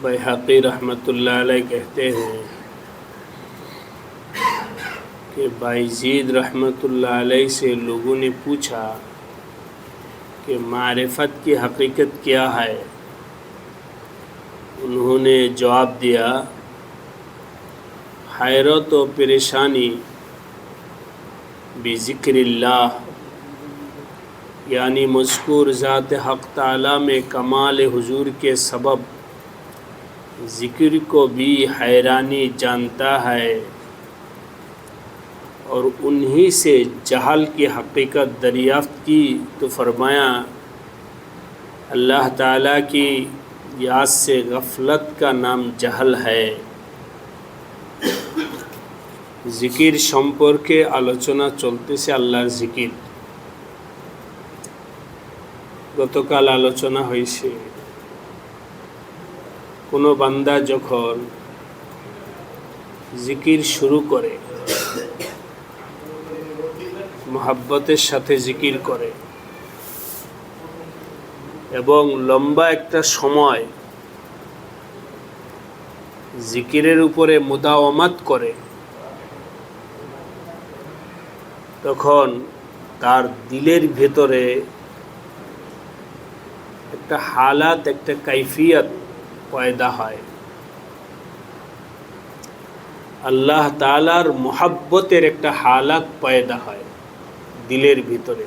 बैहक़ी रहमतुल्लाह अलैह कहते हैं कि बायज़ीद रहमतुल्लाह अलैह से लोगों ने पूछा कि मारिफत की हकीकत क्या है। उन्होंने जवाब दिया, हैरत व परेशानी बिज़िक्रिल्लाह, यानी मज़कूर ज़ात हक़ ताला में कमाल हुजूर के सबब ज़िक्र को भी हैरानी जानता है और उन्हीं से जहल की हकीकत दरियाफ़्त की तो फरमाया, अल्लाह ताला की याद से गफलत का नाम जहल है। ज़िकिर सम्पर्के आलोचना चलतेছে আল্লাহর জিকির। গতকাল আলোচনা হয়েছে কোনো বান্দা যখন জিকির শুরু করে, মোহাব্বতের সাথে জিকির করে এবং লম্বা একটা সময় জিকিরের উপরে মুদাওয়ামাত করে, তখন তার দিলের ভেতরে একটা হালাত, একটা কাইফিয়ত পয়দা হয়। আল্লাহ তাআলার মুহাব্বতের একটা হালাত পয়দা হয় দিলের ভিতরে।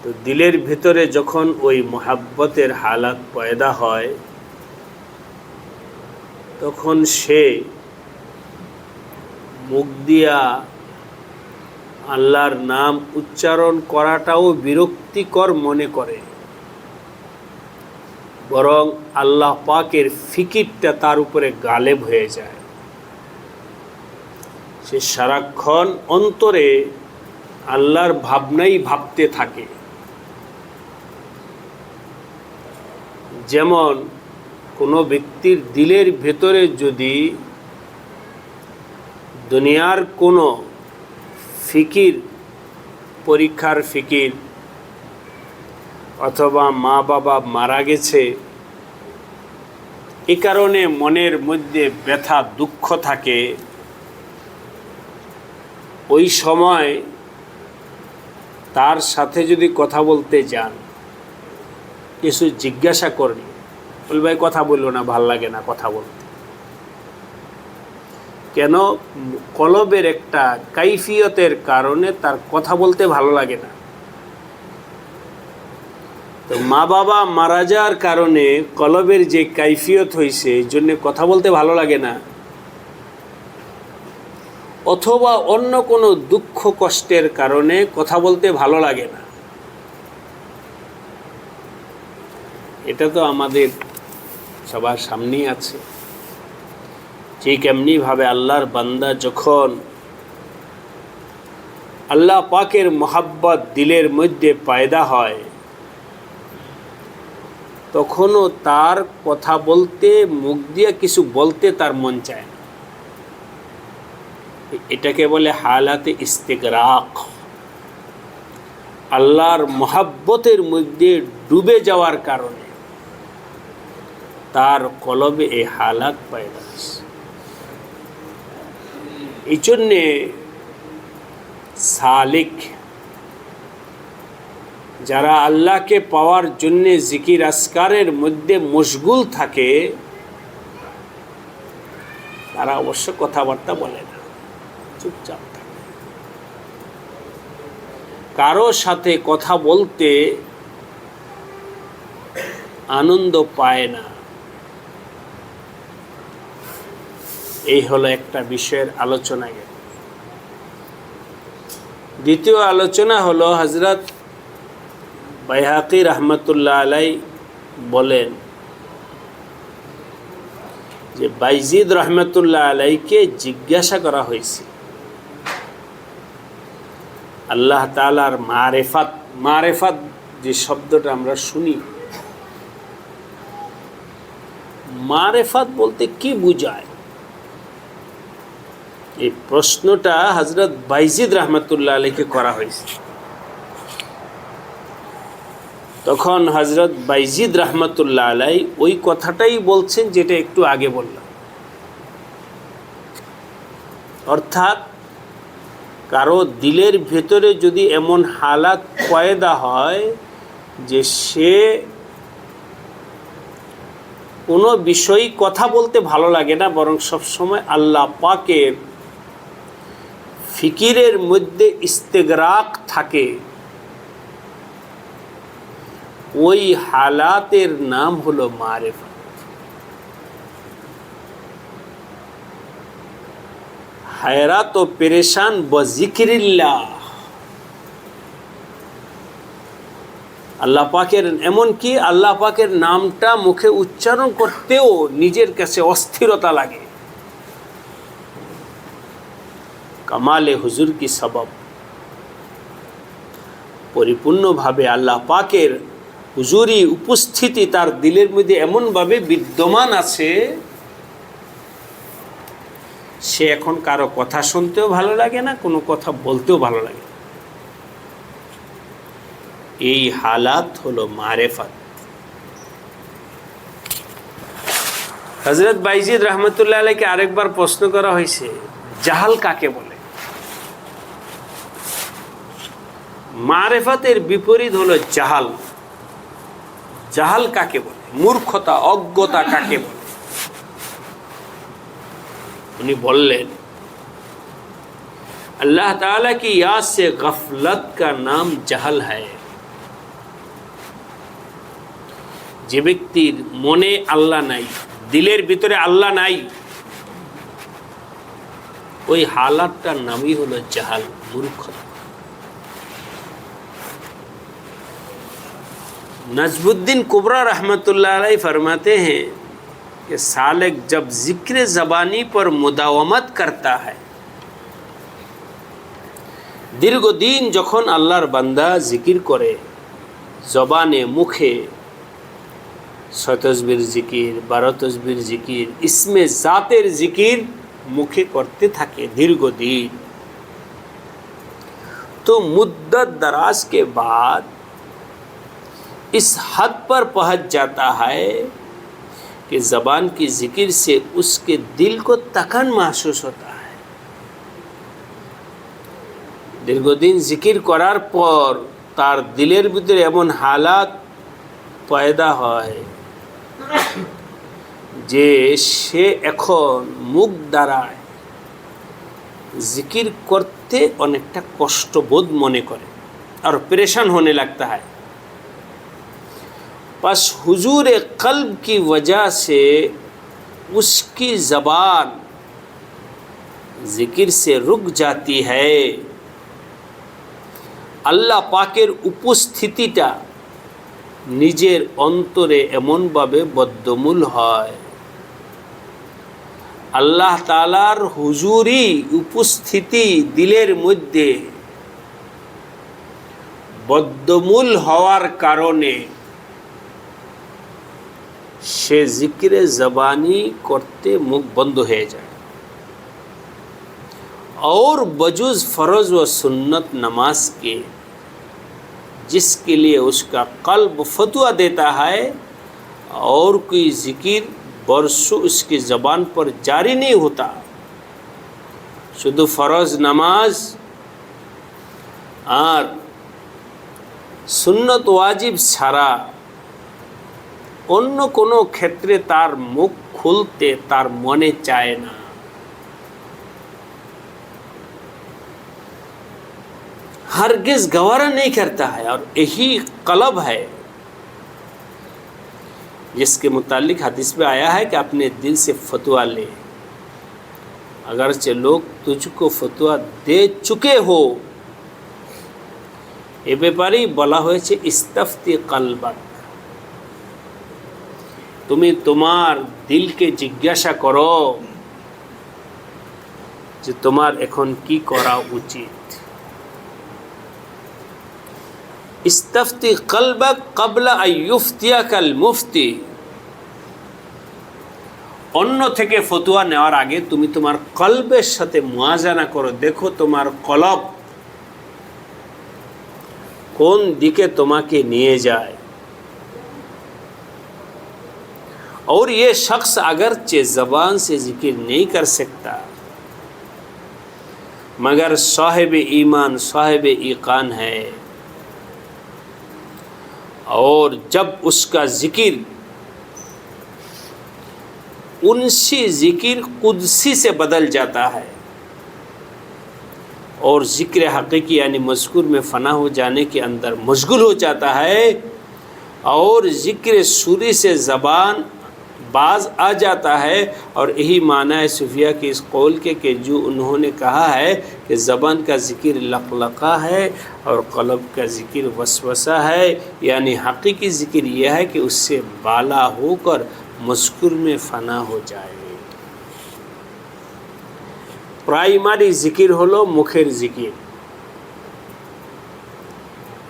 তো দিলের ভিতরে যখন ওই মুহাব্বতের হালাত পয়দা হয়, তখন সে মুখ দিয়া আল্লাহর নাম উচ্চারণ করাটাও বিরক্তিকর মনে করে, বরং আল্লাহ পাকের ফিকিরটা তার উপরে গালেব হয়ে যায়। সে সারাক্ষণ অন্তরে আল্লাহর ভাবনাই ভাবতে থাকে। যেমন কোনো ব্যক্তির দিলের ভেতরে যদি দুনিয়ার কোনো ফিকির, পরীক্ষার ফিকির অথবা মা বাবা মারা গেছে, এই কারণে মনের মধ্যে ব্যথা দুঃখ থাকে, ওই সময় তার সাথে যদি কথা বলতে যান, কিছু জিজ্ঞাসা করেন, বল ভাই কথা বললো না, ভাল লাগে না কথা বলতে। কেন? কলবের একটা কাইফিয়তের কারণে তার কথা বলতে ভালো লাগে না। তো মা বাবা মারা যাওয়ার কারণে কলবের যে কাইফিয়ত হয়েছে, এই জন্য কথা বলতে ভালো লাগে না। অথবা অন্য কোনো দুঃখ কষ্টের কারণে কথা বলতে ভালো লাগে না। এটা তো আমাদের সবার সামনেই আছে। ঠিক এমনিভাবে আল্লাহর বান্দা যখন আল্লাহ পাকের মোহাব্বত দিলের মধ্যে পয়দা হয়, তখনও তার কথা বলতে, মুখ দিয়ে কিছু বলতে তার মন চায় না। এটাকে বলে হালাতে ইস্তিগরাক। আল্লাহর মোহাব্বতের মধ্যে ডুবে যাওয়ার কারণে তার কলবে এই হালাত পয়দা হয়েছে। এই জন্যে সালিক যারা আল্লাহকে পাওয়ার জন্যে জিকির আসকারের মধ্যে মশগুল থাকে, তারা অবশ্য কথাবার্তা বলে না, চুপচাপ থাকে। কারো সাথে কথা বলতে আনন্দ পায় না। এই হলো একটা বিষয়ের আলোচনা। দ্বিতীয় আলোচনা হলো, হযরত বাইহাকি রহমতুল্লাহ আলাই বলেন যে বায়জিদ রহমতুল্লাহ আলাইকে জিজ্ঞাসা করা হয়েছে আল্লাহ তাআলার মারিফাত। মারিফাত যে শব্দটা আমরা শুনি, মারিফাত বলতে কি বোঝায়, এই প্রশ্নটা হযরত বায়জিদ রহমতুল্লাহ আলাইকে করা হয়েছে। তখন হযরত বাইজিদ রহমতুল্লাহ আলাই ওই কথাটাই বলছেন যেটা একটু আগে বললাম, অর্থাৎ কারো দিলের ভেতরে যদি এমন হালাত পয়দা হয় যে সে কোনো বিষয় কথা বলতে ভালো লাগে না, বরং সবসময় আল্লাহ পাকের ফিকিরের মধ্যে ইস্তেগরাক থাকে, ওই হালাতের নাম হলো মারিফত। हैरात व परेशान बजिक्रिल्लाह, আল্লাহ পাকের এমন কি আল্লাহ পাকের নামটা মুখে উচ্চারণ করতেও নিজের কাছে অস্থিরতা লাগে। কামালে হুজুর কি সবব, পরিপূর্ণভাবে আল্লাহ পাকের হুজুরি উপস্থিতি তার দিলের মধ্যে এমনভাবে বিদ্যমান আছে, সে এখন কারো কথা শুনতেও ভালো লাগে না, কোনো কথা বলতেও ভালো লাগে। এই হালাত হলো মারেফত। হযরত বাইজিদ রহমতুল্লাহ আলাইকে আরেকবার প্রশ্ন করা হয়েছে, জাহাল কাকে বলে? মারেফতের বিপরীত হলো জাহাল। জাহাল কাকে বলে? মূর্খতা, অজ্ঞতা কাকে বলে? उन्हें बोलें अल्लाह ताला की याद से गफलत का नाम जहल है। যে ব্যক্তির মনে আল্লাহ নাই, দিলের ভিতরে আল্লাহ নাই, ওই হালাতটার নামই হলো জাহাল, মূর্খতা। नजमुद्दीन कुबरा रहमतुल्लाह अलैह फरमाते हैं कि सालिक जब जिक्र ज़बानी पर मुदावमत करता है, दीर्घदिन যখন আল্লাহর বান্দা জিকির করে, জবানে মুখে 6 তসবির জিকির, 12 তসবির জিকির, ইসমে জাতের জিকির মুখে করতে থাকে दीर्घदिन, तो मुद्दत दराज के बाद इस हद पर पहुँच जाता है कि ज़बान की ज़िक्र से उसके दिल को तकन महसूस होता है। दीर्घदिन जिकिर करार पर तार दिलेर भितरे एमन हालात पैदा হয় যে সে এখন মুখ দ্বারায় जिकिर करते অনেকটা কষ্টবোধ মনে করে और परेशान होने लगता है। बस हुजूर क़ल्ब की वजह से उसकी ज़बान ज़िकिर से रुक जाती है। আল্লাহ পাকের উপস্থিতিটা নিজের অন্তরে এমনভাবে বদ্ধমূল হয়, আল্লাহ তাআলার হুজুরি উপস্থিতি দিলের মধ্যে বদ্ধমূল হওয়ার কারণে সে জিকিরে জবানি করতে মুখ বন্ধ হয়ে যায় और बजुज फ़र्ज़ व सुन्नत नमाज के जिसके लिए उसका क़ल्ब फतवा देता है और कोई ज़िकिर बरसों उसकी ज़बान पर जारी नहीं होता, शुद्ध फ़र्ज़ नमाज और सुन्नत वाजिब ছাড়া অন্য কোনো ক্ষেত্রে তার মুখ খুলতে তার মনে চায় না। हरगिज़ गवारा नहीं करता है और यही कलब है जिसके मुतालिक हदीस में आया है कि अपने दिल से फतवा ले, अगरचे लोग तुझको फतवा दे चुके हो। ए ব্যাপারেই বলা হয়েছে ইস্তাফতি কলবাক, তুমি তোমার দিলকে জিজ্ঞাসা করো যে তোমার এখন কি করা উচিত। ইস্তাফতি কলবাক ক্বাবলা আন ইউফতিয়াকাল মুফতি, অন্য থেকে ফতোয়া নেওয়ার আগে তুমি তোমার কলবের সাথে মুয়াজানা করো, দেখো তোমার কলব কোন দিকে তোমাকে নিয়ে যায়। और ये शख्स अगरचे ज़बान से जिक्र नहीं कर सकता मगर साहिब ईमान साहिब ईकान है, और जब उसका ज़िक्र उनसी ज़िक्र कुदसी से बदल जाता है और ज़िक्र हकीकी यानी मज़कूर में फ़ना हो जाने के अंदर मशगूल हो जाता है, और ज़िक्र सूरी से ज़बान बाज आ जाता है। और यही माना है सूफिया के इस कौल के कि जो उन्होंने कहा है कि ज़बान का ज़िक्र लक़लक़ा है और क़ल्ब का ज़िक्र वसवसा है, यानी हकीकी ज़िक्र यह है कि उससे बाला होकर मज़कूर में फ़ना हो जाए। प्राइमारी ज़िक्र हलो मुखेर ज़िक्र,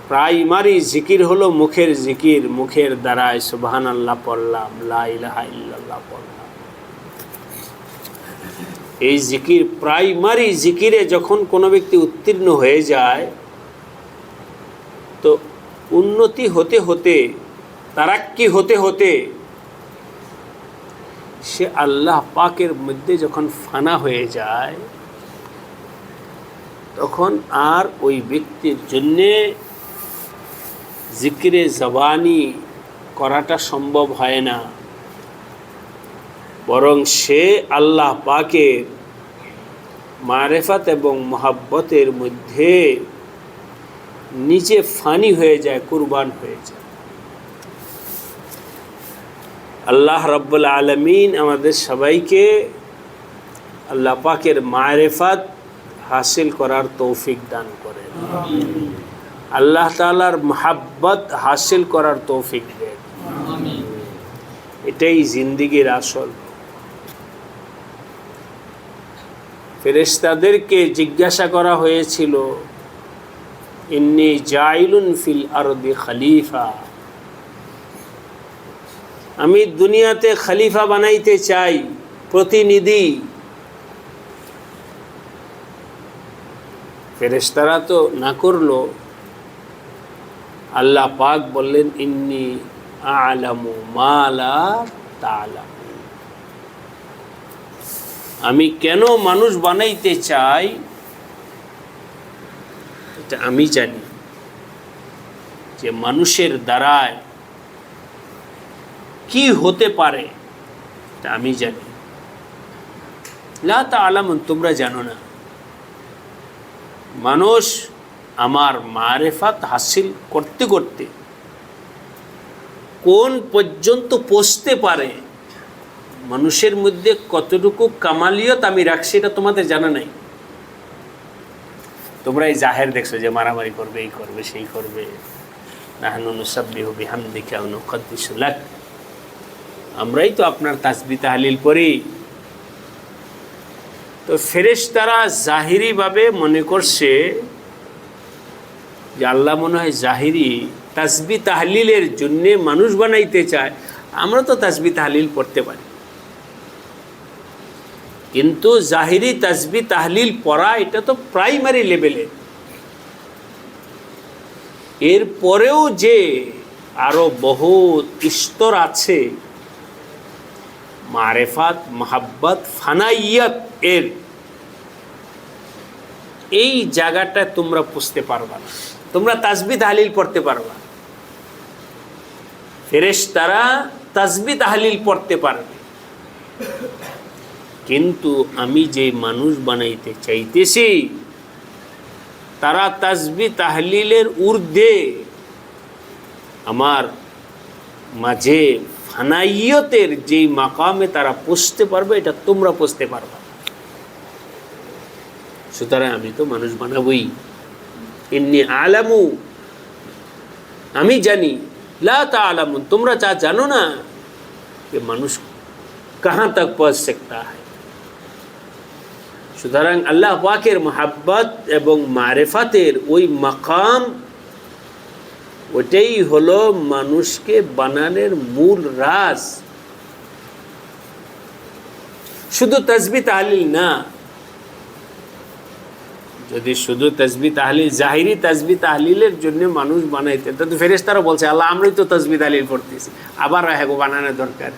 प्राइमारी ज़िक्र हलो मुखेर ज़िक्र, मुखेर দ্বারায় সুবহানাল্লাহ পড়লাম, লা ইলাহা ইল্লাল্লাহ পড়লাম। এই ज़िक्र प्राइमारी ज़िक्रे যখন কোনো ব্যক্তি উত্তীর্ণ হয়ে যায় তো উন্নতি হতে হতে তারাক্কি হতে হতে সে আল্লাহ পাকের মধ্যে যখন ফানা হয়ে যায় তখন আর ওই ব্যক্তির জন্যে জিকিরে জবানি করাটা সম্ভব হয় না, বরং সে আল্লাহ পাকের মারেফাত এবং মহাব্বতের মধ্যে নিজে ফানি হয়ে যায়, কুরবান হয়ে যায়। আল্লাহ রাব্বুল আলামিন আমাদের সবাইকে আল্লাহ পাকের মারেফাত হাসিল করার তৌফিক দান করেন, আল্লাহ তাআলার মহাব্বত হাসিল করার তৌফিক দেন। এটাই জিন্দেগির আসল। ফেরেশতাদেরকে জিজ্ঞাসা করা হয়েছিল, ইন্নী জাইলুন ফিল আরদি খলিফা, আমি দুনিয়াতে খলিফা বানাইতে চাই, প্রতিনিধি। ফেরেশতারা তো না করলো, আল্লাহ পাক বললেন ইন্নী আ'লামু মা লা তা'লামুন, আমি কেন মানুষ বানাইতে চাই এটা আমি জানি, যে মানুষের দ্বারায় কি হতে পারে এটা আমি জানি। লা তা'লামুন, তোমরা জানো না। মানুষ আমার মারেফাত হাসিল করতে করতে কোন পর্যন্ত পৌঁছতে পারে, মানুষের মধ্যে কতটুকু কামালিয়ত আমি রাখছি এটা তোমাদের জানা নাই। তোমরা এই জাহের দেখছো যে মারামারি করবে, এই করবে, সেই করবে। নাহনু নুসাব্বিহু বিহামদিকা ওয়া নুকদ্দিসু লাক, আমরাই তো আপনার তাসবিহ তাহলিল করি। তো ফেরেশতারা জাহিরিভাবে মনে করছে যে আল্লাহ মনে হয় জাহিরি তাসবিহ তাহলিলের জন্যে মানুষ বানাইতে চায়, আমরা তো তাসবিহ তাহলিল পড়তে পারি। কিন্তু জাহিরি তাসবিহ তাহলিল পড়া এটা তো প্রাইমারি লেভেলে, এরপরেও যে আরো বহু স্তর আছে মারেফাত, মহাব্বত, ফানাইয়াত এর, এই জায়গাটা তোমরা বুঝতে পারবা না। তোমরা তাসবিহ তাহলিল পড়তে পারবা, ফেরেশতারা তাসবিহ তাহলিল পড়তে পারবে, কিন্তু আমি যে মানুষ বানাইতে চাইতেছি তারা তাসবিহ তাহলিলের ঊর্ধ্বে আমার মাঝে ফানাইয়তের যেই মাকামে তারা পৌঁছতে পারবে এটা তোমরা পৌঁছতে পারবা। সুতরাং আমি তো মানুষ বানাবই। ইন্নী আ'লামু, আমি জানি, লা তা'লামুন, তোমরা যা জানো না যে মানুষ কাহাं तक पहुंच सकता है। সুতরাং আল্লাহ পাকের মহাব্বত এবং মারেফাতের ওই মাকাম, ওটাই হলো মানুষকে বানানোর মূল রাজ। শুধু তাসবিহ তাহলিল না, যদি শুধু তাসবিহ তাহলিল, জাহিরি তাসবিহ তাহলিলের জন্য মানুষ বানাইতে, তো ফেরেশতারা বলছে আল্লাহ আমরাই তো তাসবিহ তাহলিল পড়তেছি, আবার বানানোর দরকার।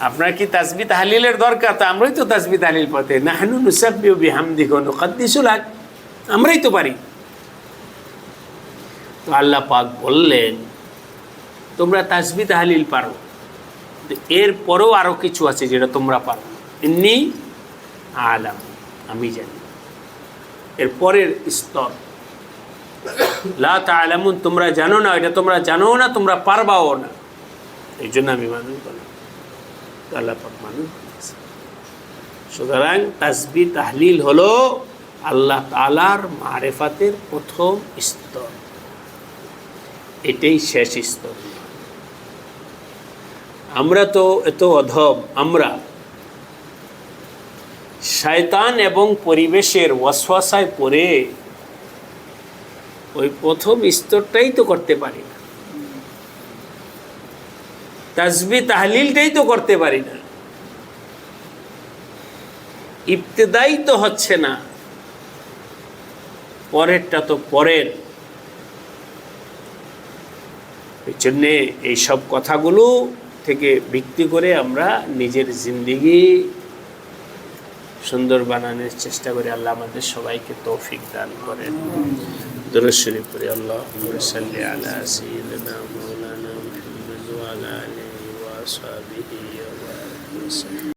আপনার কি তাসবিহ তাহলিলের দরকার? তো আমরাই তো তাসবিহ তাহলিল পড়তে, নাহনু নুসাব্বিহু বিহামদিহি ওয়া নুকাদ্দিসু লাক, আমরাই তো পারি। তো আল্লাহ পাক বললেন তোমরা তাসবিহ তাহলিল পারো, এর পরেও আরও কিছু আছে যেটা তোমরা পারো। ইন্নী আলাম, আমি জানি। এর পরের স্তর লা তা'লামুন, তোমরা জানো না, এটা তোমরা জানো না, তোমরা পারবাও না, এই জন্য আমি মানুষ বললাম। আল্লাহ পাক মানুষ বলেছে। সুতরাং তাসবিহ তাহলিল হলো আল্লাহ তাআলার মারিফাতের প্রথম স্তর, এটাই শেষ স্তর। আমরা তো এত অধম, আমরা শয়তান এবং পরিবেশের ওয়াসওয়াসায় পড়ে ওই প্রথম স্তরটাই তো করতে পারি না, তাসবিহ তাহলিলটাই তো করতে পারি না, ইবতেদাই তো হচ্ছে না, পরেরটা তো পরের। এই জন্যে এইসব কথাগুলো থেকে ভিত্তি করে আমরা নিজের জিন্দেগি সুন্দর বানানোর চেষ্টা করি। আল্লাহ আমাদের সবাইকে তৌফিক দান করেন। দুরূদ শরীফ পড়ি। আল্লাহুম্মা সাল্লি আলা সাইয়্যিদিনা মাওলানা মুহাম্মদ ওয়া আলা আলিহি ওয়া আসহাবিহি ওয়া বারিক ওয়া সাল্লাম।